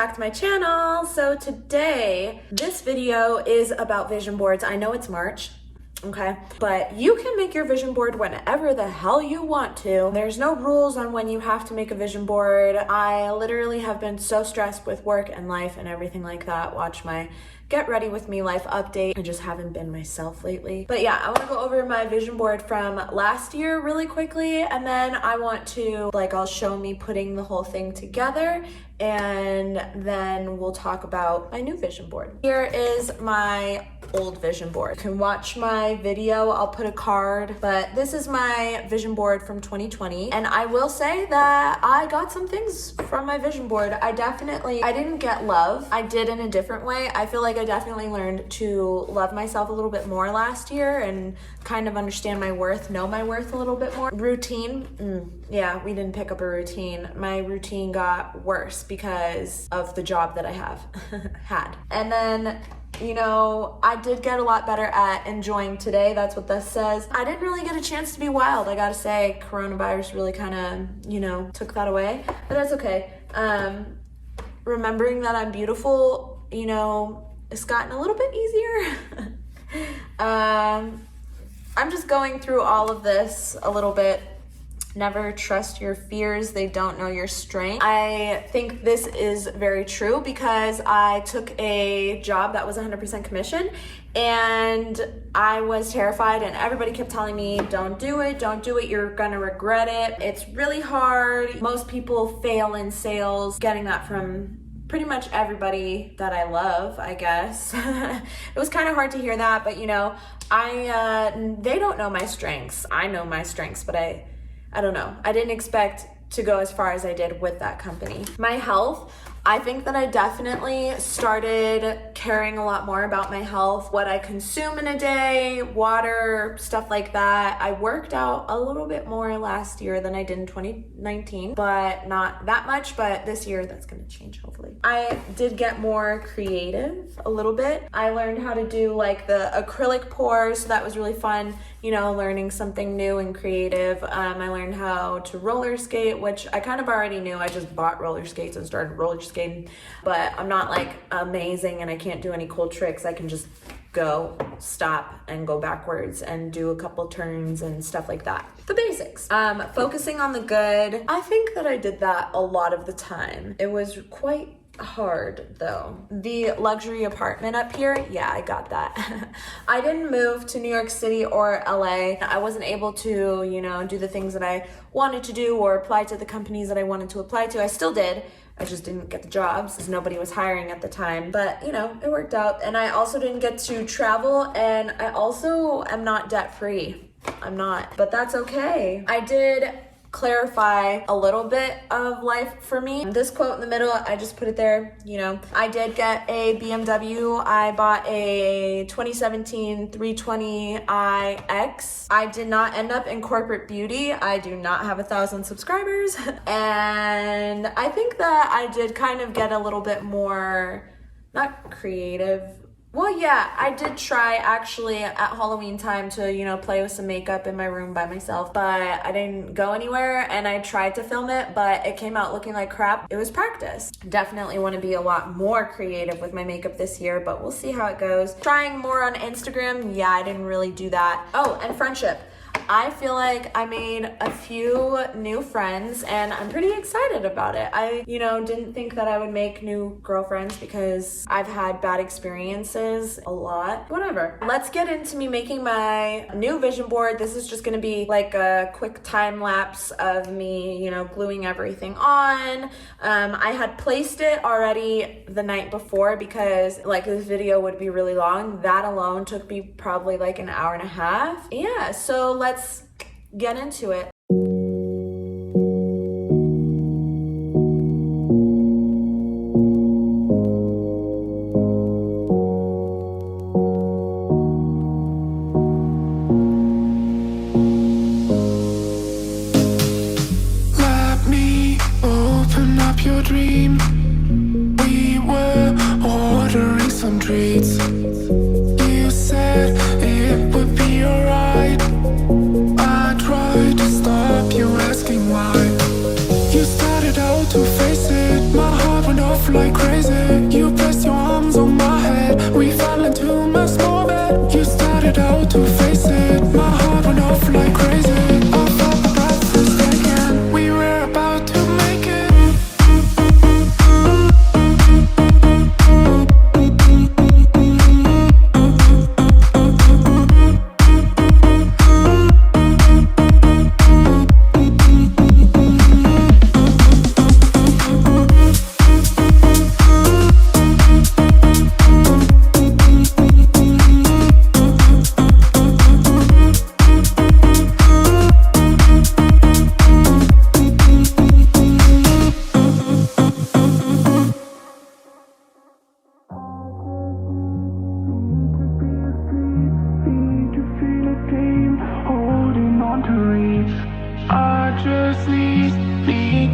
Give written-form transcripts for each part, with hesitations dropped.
back to my channel. So today, this video is about vision boards. I know it's March, okay? But you can make your vision board whenever the hell you want to. There's no rules on when you have to make a vision board. I literally have been so stressed with work and life and everything like that. Watch my Get Ready With Me life update. I just haven't been myself lately. But yeah, I want to go over my vision board from last year really quickly, and then I want to, I'll show me putting the whole thing together, and then we'll talk about my new vision board. Here is my old vision board. You can watch my video, I'll put a card, but this is my vision board from 2020. And I will say that I got some things from my vision board. I didn't get love. I did in a different way. I feel like I definitely learned to love myself a little bit more last year and kind of understand my worth, know my worth a little bit more. Routine, yeah, we didn't pick up a routine. My routine got worse because of the job that I have had. And then, I did get a lot better at enjoying today. That's what this says. I didn't really get a chance to be wild. I gotta say, coronavirus really kind of, took that away, but that's okay. Remembering that I'm beautiful, it's gotten a little bit easier. I'm just going through all of this a little bit. Never trust your fears, they don't know your strength. I think this is very true because I took a job that was 100% commission and I was terrified, and everybody kept telling me, don't do it, you're gonna regret it. It's really hard. Most people fail in sales. Getting that from pretty much everybody that I love, I guess. It was kind of hard to hear that, but they don't know my strengths. I know my strengths, but I don't know. I didn't expect to go as far as I did with that company. My health, I think that I definitely started caring a lot more about my health, what I consume in a day, water, stuff like that. I worked out a little bit more last year than I did in 2019, but not that much, but this year that's gonna change hopefully. I did get more creative a little bit. I learned how to do the acrylic pours, so that was really fun, learning something new and creative. I learned how to roller skate, which I kind of already knew. I just bought roller skates and started roller skating, but I'm not amazing and I can't do any cool tricks. I can just go, stop, and go backwards and do a couple turns and stuff like that. The basics. Focusing on the good. I think that I did that a lot of the time. It was quite hard though. The luxury apartment up here, yeah, I got that. I didn't move to New York City or LA. I wasn't able to, do the things that I wanted to do or apply to the companies that I wanted to apply to. I still did. I just didn't get the jobs because nobody was hiring at the time. But, it worked out. And I also didn't get to travel, and I also am not debt-free. I'm not, but that's okay. I did clarify a little bit of life for me. This quote in the middle, I just put it there. I did get a BMW. I bought a 2017 320iX. I did not end up in corporate beauty. I do not have 1,000 subscribers. And I think that I did kind of get a little bit more, not creative. Well, yeah, I did try actually at Halloween time to, play with some makeup in my room by myself, but I didn't go anywhere, and I tried to film it, but it came out looking like crap. It was practice. Definitely want to be a lot more creative with my makeup this year, but we'll see how it goes. Trying more on Instagram. Yeah, I didn't really do that. Oh, and friendship. I feel like I made a few new friends and I'm pretty excited about it. I, didn't think that I would make new girlfriends because I've had bad experiences a lot. Whatever. Let's get into me making my new vision board. This is just gonna be a quick time lapse of me, gluing everything on. I had placed it already the night before because this video would be really long. That alone took me probably an hour and a half. Yeah, so let's get into it. Let me open up your dream. We were ordering some treats. You said it would be alright. I tried to stop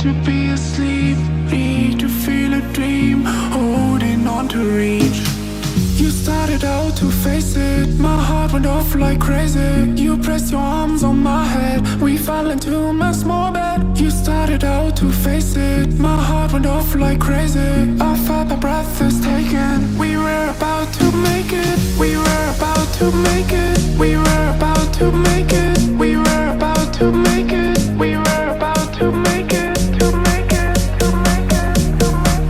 to be asleep, need to feel a dream, holding on to reach. You started out to face it, my heart went off like crazy. You pressed your arms on my head, we fell into my small bed. You started out to face it, my heart went off like crazy. I felt my breath is taken, we were about to make it. We were about to make it, we were about to make it. We were about to make it, we were about to make it, to make it, to make it, to make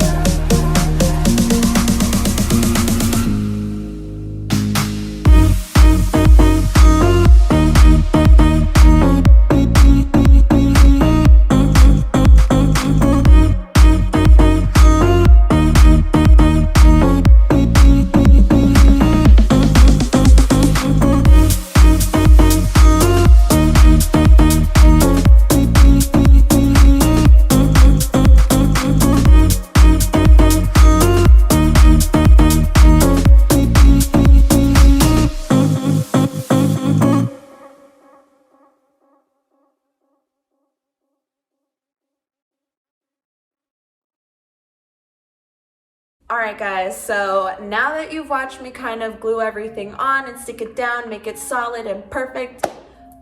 Alright guys, so now that you've watched me kind of glue everything on and stick it down, make it solid and perfect,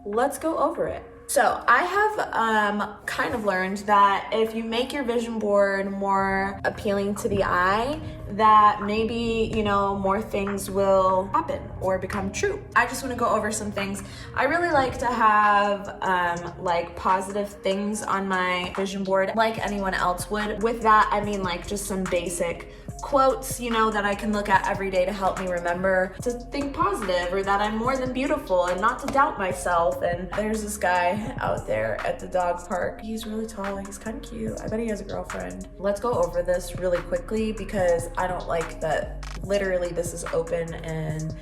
let's go over it. So I have kind of learned that if you make your vision board more appealing to the eye, that maybe, you know, more things will happen or become true. I just want to go over some things. I really like to have like positive things on my vision board like anyone else would. With that, I mean like just some basic quotes, you know, that I can look at every day to help me remember to think positive, or that I'm more than beautiful and not to doubt myself. And there's this guy out there at the dog park. He's really tall, he's kind of cute. I bet he has a girlfriend. Let's go over this really quickly because I don't like that literally this is open and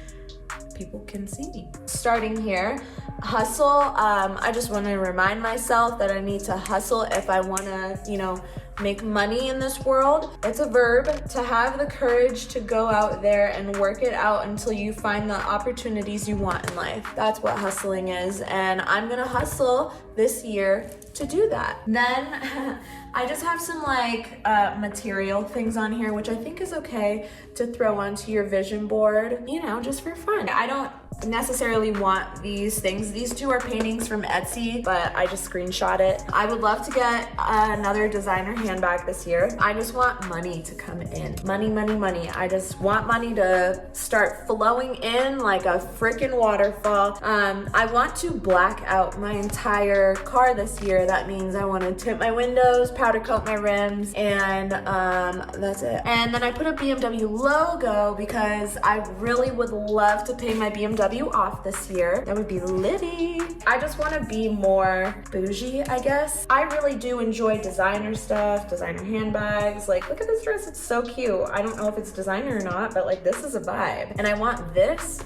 people can see me. Starting here, hustle. I just want to remind myself that I need to hustle if I want to, you know, make money in this world. It's a verb. To have the courage to go out there and work it out until you find the opportunities you want in life. That's what hustling is, and I'm gonna hustle this year to do that. Then I just have some like material things on here, which I think is okay to throw onto your vision board, you know, just for fun. I don't necessarily want these things. These two are paintings from Etsy, but I just screenshot it. I would love to get another designer handbag this year. I just want money to come in. Money, money, money. I just want money to start flowing in like a freaking waterfall. I want to black out my entire car this year. That means I want to tint my windows, powder coat my rims, and that's it. And then I put a BMW logo because I really would love to pay my BMW off this year. That would be litty. I just want to be more bougie, I guess. I really do enjoy designer stuff, designer handbags. Like, look at this dress, it's so cute. I don't know if it's designer or not, but like this is a vibe. And I want this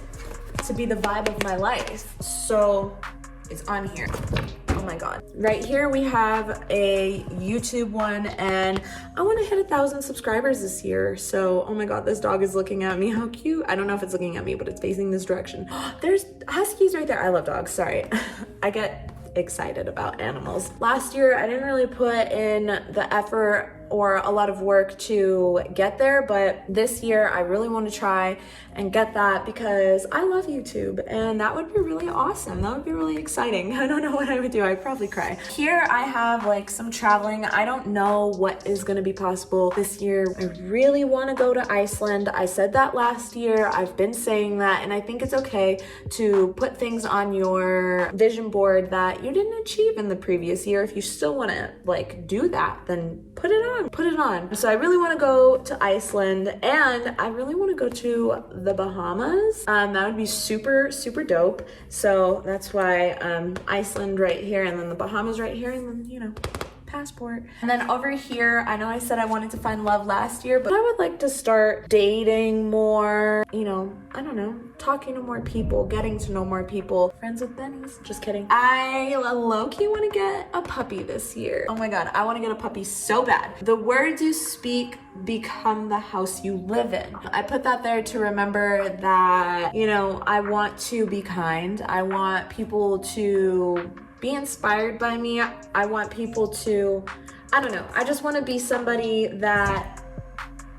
to be the vibe of my life. So it's on here. Oh my God. Right here we have a YouTube one, and I want to hit 1,000 subscribers this year. So, oh my God, this dog is looking at me. How cute. I don't know if it's looking at me, but it's facing this direction. There's huskies right there. I love dogs, sorry. I get excited about animals. Last year, I didn't really put in the effort or a lot of work to get there, but this year I really want to try and get that because I love YouTube, and that would be really awesome. That would be really exciting. I don't know what I would do. I'd probably cry. Here I have like some traveling. I don't know what is going to be possible this year. I really want to go to Iceland. I said that last year. I've been saying that, and I think it's okay to put things on your vision board that you didn't achieve in the previous year. If you still want to like do that, then put it on. Put it on. So I really want to go to Iceland, and I really want to go to the Bahamas. That would be super, super dope. So that's why Iceland right here, and then the Bahamas right here, and then, you know, passport. And then over here, I know I said I wanted to find love last year, but I would like to start dating more, you know, I don't know, talking to more people, getting to know more people. Friends with bennies, just kidding. I low-key want to get a puppy this year. Oh my God, I want to get a puppy so bad. The words you speak become the house you live in. I put that there to remember that, you know, I want to be kind. I want people to be inspired by me. I want people to I don't know. I just want to be somebody that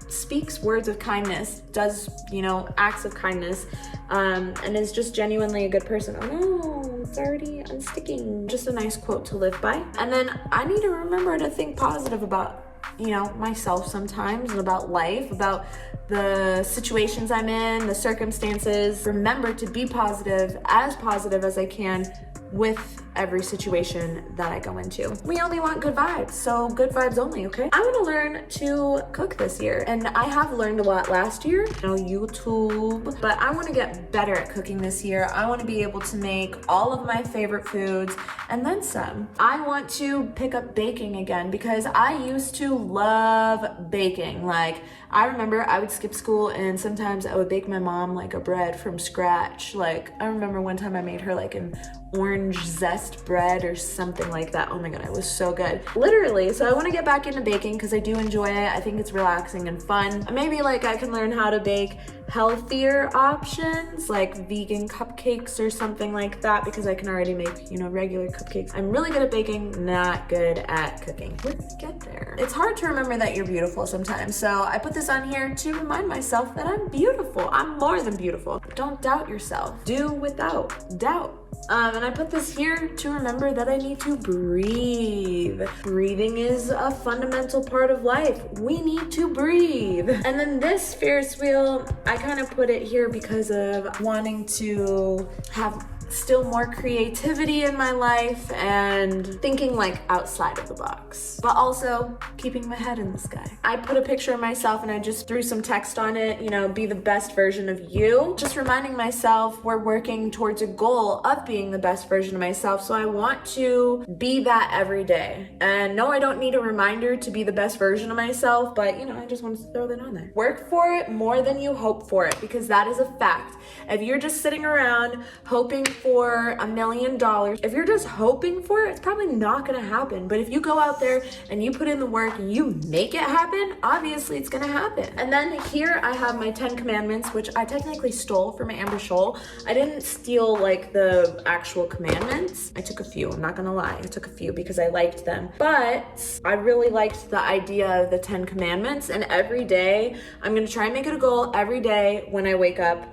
speaks words of kindness, does, you know, acts of kindness, and is just genuinely a good person. Oh no, it's already unsticking. Just a nice quote to live by. And then I need to remember to think positive about, you know, myself sometimes, and about life, about the situations I'm in, the circumstances. Remember to be positive as I can with every situation that I go into. We only want good vibes, so good vibes only, okay? I want to learn to cook this year, and I have learned a lot last year, you know, YouTube, but I want to get better at cooking this year. I want to be able to make all of my favorite foods and then some. I want to pick up baking again because I used to love baking. Like, I remember I would skip school and sometimes I would bake my mom like a bread from scratch. Like, I remember one time I made her like an orange zest bread or something like that. Oh my god, it was so good. Literally. So I want to get back into baking because I do enjoy it. I think it's relaxing and fun. Maybe like I can learn how to bake healthier options like vegan cupcakes or something like that because I can already make, you know, regular cupcakes. I'm really good at baking, not good at cooking. We're gonna get there. It's hard to remember that you're beautiful sometimes, so I put this on here to remind myself that I'm beautiful. I'm more than beautiful. Don't doubt yourself. Do without doubt. And I put this here to remember that I need to breathe. Breathing is a fundamental part of life. We need to breathe. And then this Ferris wheel, I kind of put it here because of wanting to have still more creativity in my life and thinking like outside of the box, but also keeping my head in the sky. I put a picture of myself and I just threw some text on it, you know, be the best version of you. Just reminding myself we're working towards a goal of being the best version of myself. So I want to be that every day. And no, I don't need a reminder to be the best version of myself, but you know, I just wanted to throw that on there. Work for it more than you hope for it, because that is a fact. If you're just sitting around hoping for $1 million, if you're just hoping for it, it's probably not gonna happen. But if you go out there and you put in the work and you make it happen, obviously it's gonna happen. And then here I have my 10 commandments, which I technically stole from Amber Scholl. I didn't steal like the actual commandments. I took a few, I'm not gonna lie. I took a few because I liked them. But I really liked the idea of the 10 commandments, and every day I'm gonna try and make it a goal every day when I wake up.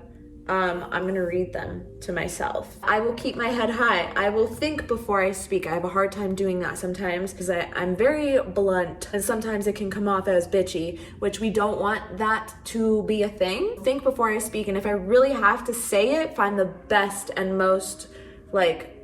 I'm gonna read them to myself. I will keep my head high. I will think before I speak. I have a hard time doing that sometimes because I'm very blunt, and sometimes it can come off as bitchy, which we don't want that to be a thing. Think before I speak, and if I really have to say it, find the best and most like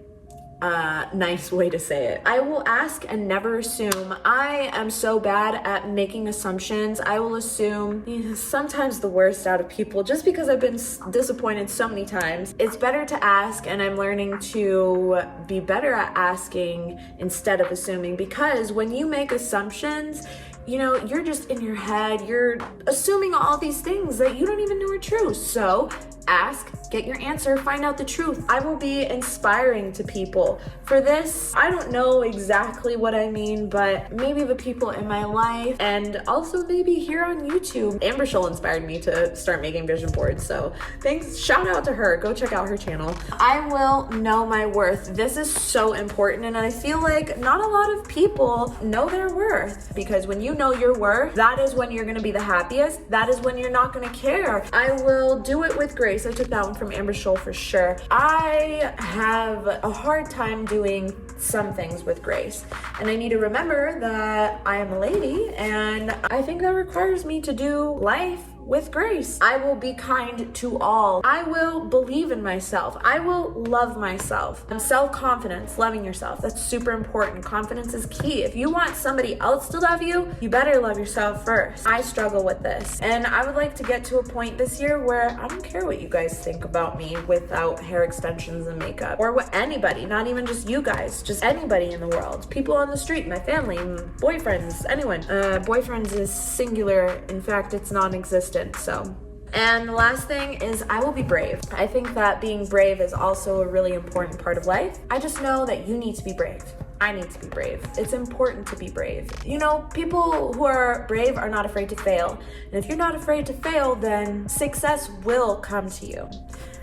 nice way to say it. I will ask and never assume. I am so bad at making assumptions. I will assume sometimes the worst out of people just because I've been disappointed so many times. It's better to ask, and I'm learning to be better at asking instead of assuming, because when you make assumptions, you know, you're just in your head, you're assuming all these things that you don't even know are true. So ask, get your answer, find out the truth. I will be inspiring to people. For this, I don't know exactly what I mean, but maybe the people in my life, and also maybe here on YouTube. Amber Scholl inspired me to start making vision boards, so thanks, shout out to her. Go check out her channel. I will know my worth. This is so important, and I feel like not a lot of people know their worth, because when you know your worth, that is when you're gonna be the happiest. That is when you're not gonna care. I will do it with grace. I took that one from Amber Scholl for sure. I have a hard time doing some things with grace, and I need to remember that I am a lady, and I think that requires me to do life with grace. I will be kind to all. I will believe in myself. I will love myself. And self-confidence, loving yourself, that's super important. Confidence is key. If you want somebody else to love you, you better love yourself first. I struggle with this, and I would like to get to a point this year where I don't care what you guys think about me without hair extensions and makeup, or what anybody, not even just you guys, just anybody in the world. People on the street, my family, boyfriends, anyone. Boyfriends is singular. In fact, it's non-existent. So, and the last thing is I will be brave. I think that being brave is also a really important part of life. I just know that you need to be brave. I need to be brave. It's important to be brave. You know, people who are brave are not afraid to fail. And if you're not afraid to fail, then success will come to you.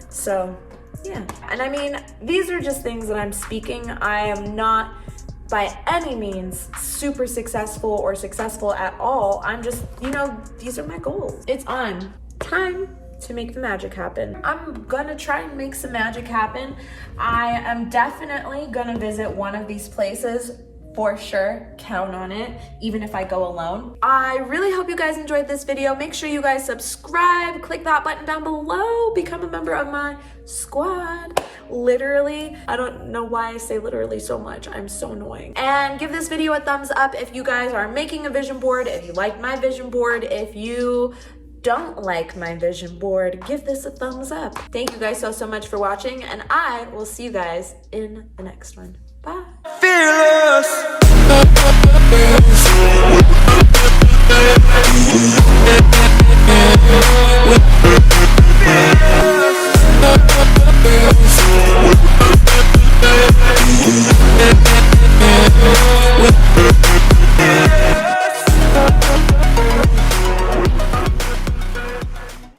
So, yeah. And I mean, these are just things that I'm speaking. I am not by any means super successful or successful at all. I'm just, you know, these are my goals. It's on. Time to make the magic happen. I'm gonna try and make some magic happen. I am definitely gonna visit one of these places for sure. Count on it, even if I go alone. I really hope you guys enjoyed this video. Make sure you guys subscribe, click that button down below, become a member of my squad. Literally, I don't know why I say literally so much. I'm so annoying. And give this video a thumbs up if you guys are making a vision board, if you like my vision board. If you don't like my vision board, give this a thumbs up. Thank you guys so much for watching, and I will see you guys in the next one. Bye. Fearless.